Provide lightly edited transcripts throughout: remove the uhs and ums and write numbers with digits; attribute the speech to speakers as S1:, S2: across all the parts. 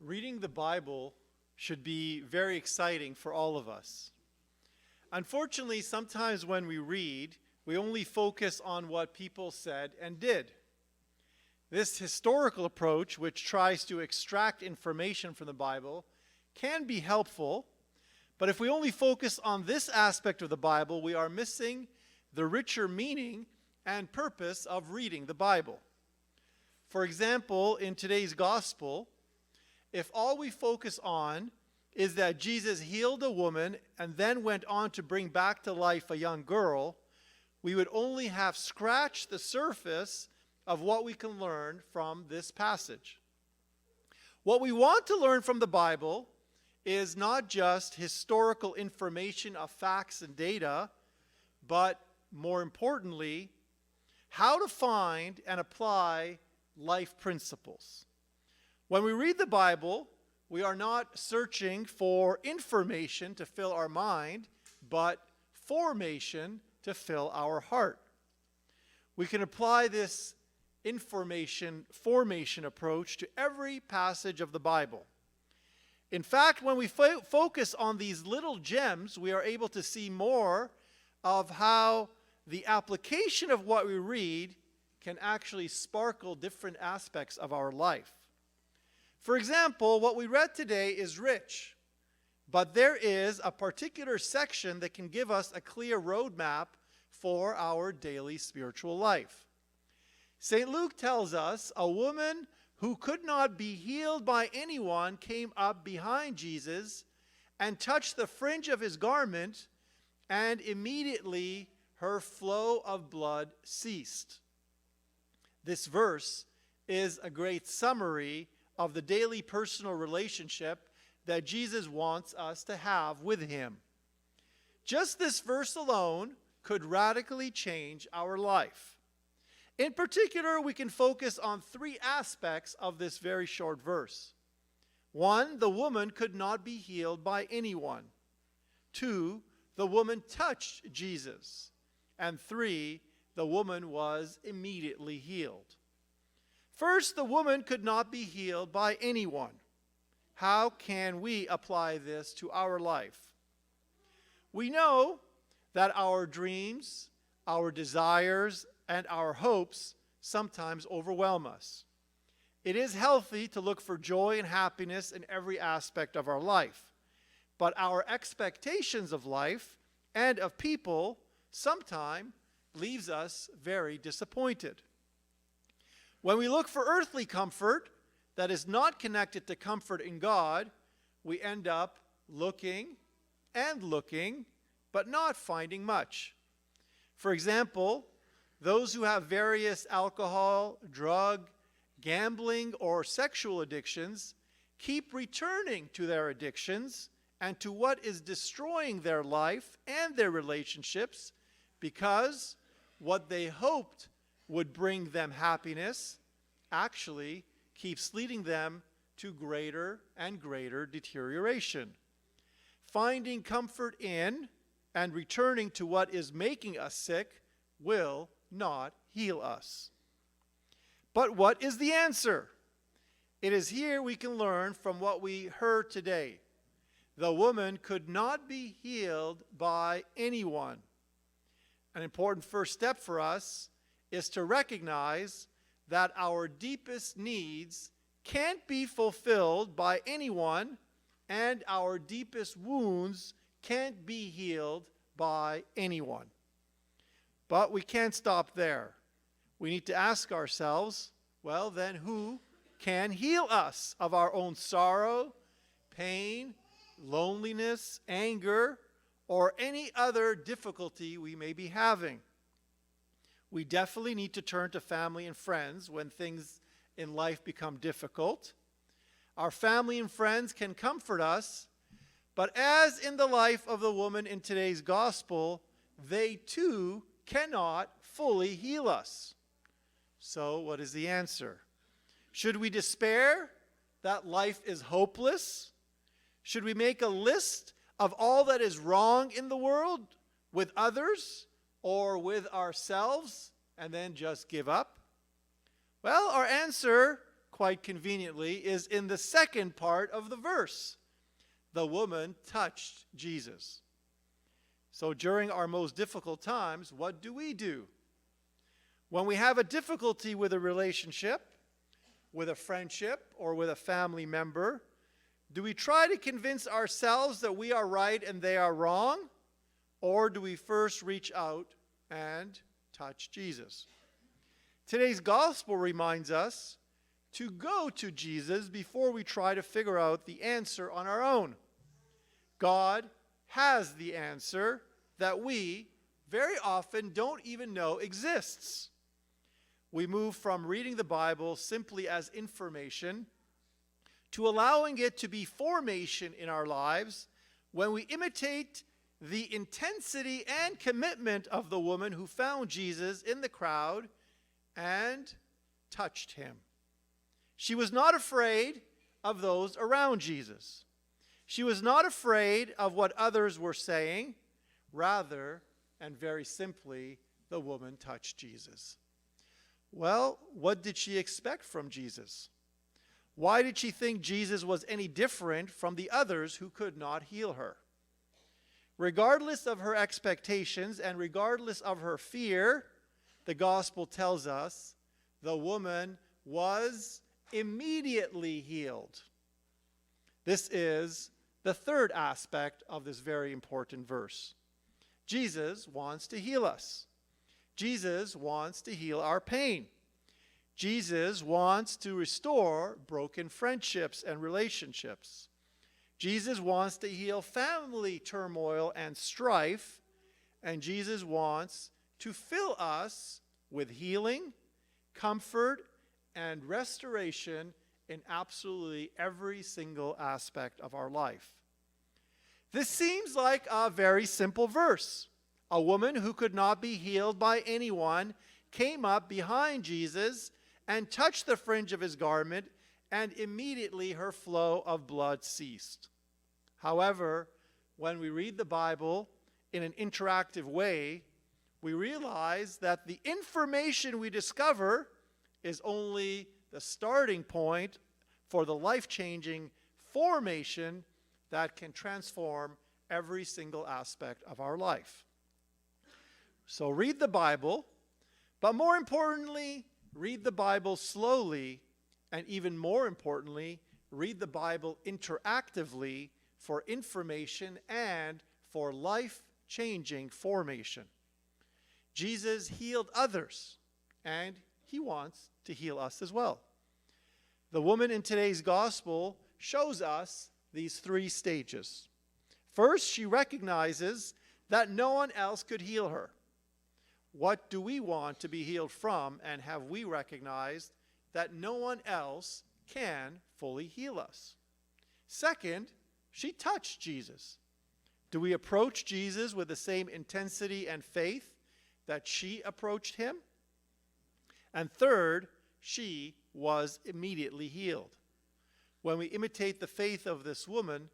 S1: Reading the Bible should be very exciting for all of us. Unfortunately, sometimes when we read, we only focus on what people said and did. This historical approach, which tries to extract information from the Bible, can be helpful, but if we only focus on this aspect of the Bible, we are missing the richer meaning and purpose of reading the Bible. For example, in today's gospel, if all we focus on is that Jesus healed a woman and then went on to bring back to life a young girl, we would only have scratched the surface of what we can learn from this passage. What we want to learn from the Bible is not just historical information of facts and data, but more importantly, how to find and apply life principles. When we read the Bible, we are not searching for information to fill our mind, but formation to fill our heart. We can apply this formation approach to every passage of the Bible. In fact, when we focus on these little gems, we are able to see more of how the application of what we read can actually sparkle different aspects of our life. For example, what we read today is rich, but there is a particular section that can give us a clear roadmap for our daily spiritual life. St. Luke tells us a woman who could not be healed by anyone came up behind Jesus and touched the fringe of his garment, and immediately her flow of blood ceased. This verse is a great summary of the daily personal relationship that Jesus wants us to have with him. Just this verse alone could radically change our life. In particular, we can focus on three aspects of this very short verse. 1, the woman could not be healed by anyone. 2, the woman touched Jesus. And 3, the woman was immediately healed. First, the woman could not be healed by anyone. How can we apply this to our life? We know that our dreams, our desires, and our hopes sometimes overwhelm us. It is healthy to look for joy and happiness in every aspect of our life, but our expectations of life and of people sometimes leaves us very disappointed. When we look for earthly comfort that is not connected to comfort in God, we end up looking, but not finding much. For example, those who have various alcohol, drug, gambling, or sexual addictions keep returning to their addictions and to what is destroying their life and their relationships, because what they hoped would bring them happiness actually keeps leading them to greater and greater deterioration. Finding comfort in and returning to what is making us sick will not heal us. But what is the answer? It is here we can learn from what we heard today. The woman could not be healed by anyone. An important first step for us is to recognize that our deepest needs can't be fulfilled by anyone, and our deepest wounds can't be healed by anyone. But we can't stop there. We need to ask ourselves, well, then who can heal us of our own sorrow, pain, loneliness, anger, or any other difficulty we may be having? We definitely need to turn to family and friends when things in life become difficult. Our family and friends can comfort us, but as in the life of the woman in today's gospel, they too cannot fully heal us. So what is the answer? Should we despair that life is hopeless? Should we make a list of all that is wrong in the world with others or with ourselves and then just give up? Well, our answer quite conveniently, is in the second part of the verse. The woman touched Jesus. So during our most difficult times, what do? When we have a difficulty with a relationship, with a friendship, or with a family member, do we try to convince ourselves that we are right and they are wrong? Or do we first reach out and touch Jesus? Today's gospel reminds us to go to Jesus before we try to figure out the answer on our own. God has the answer that we very often don't even know exists. We move from reading the Bible simply as information to allowing it to be formation in our lives when we imitate the intensity and commitment of the woman who found Jesus in the crowd and touched him. She was not afraid of those around Jesus. She was not afraid of what others were saying. Rather, and very simply, the woman touched Jesus. Well, what did she expect from Jesus? Why did she think Jesus was any different from the others who could not heal her? Regardless of her expectations and regardless of her fear, the gospel tells us the woman was immediately healed. This is the third aspect of this very important verse. Jesus wants to heal us. Jesus wants to heal our pain. Jesus wants to restore broken friendships and relationships. Jesus wants to heal family turmoil and strife. And Jesus wants to fill us with healing, comfort, and restoration in absolutely every single aspect of our life. This seems like a very simple verse. A woman who could not be healed by anyone came up behind Jesus and touched the fringe of his garment, and immediately her flow of blood ceased. However, when we read the Bible in an interactive way, we realize that the information we discover is only the starting point for the life-changing formation that can transform every single aspect of our life. So read the Bible, but more importantly, read the Bible slowly, and even more importantly, read the Bible interactively for information and for life-changing formation. Jesus healed others, and he wants to heal us as well. The woman in today's gospel shows us these three stages. First, she recognizes that no one else could heal her. What do we want to be healed from, and have we recognized that no one else can fully heal us? Second, she touched Jesus. Do we approach Jesus with the same intensity and faith that she approached him? And third, she was immediately healed. When we imitate the faith of this woman,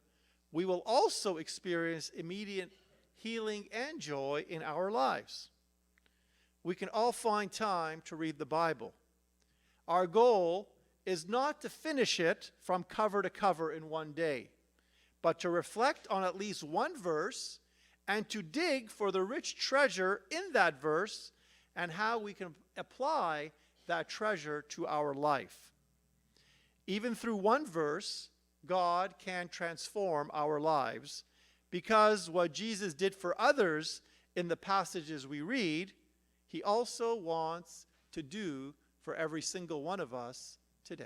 S1: we will also experience immediate healing and joy in our lives. We can all find time to read the Bible. Our goal is not to finish it from cover to cover in one day, but to reflect on at least one verse and to dig for the rich treasure in that verse and how we can apply that treasure to our life. Even through one verse, God can transform our lives, because what Jesus did for others in the passages we read, he also wants to do for every single one of us today.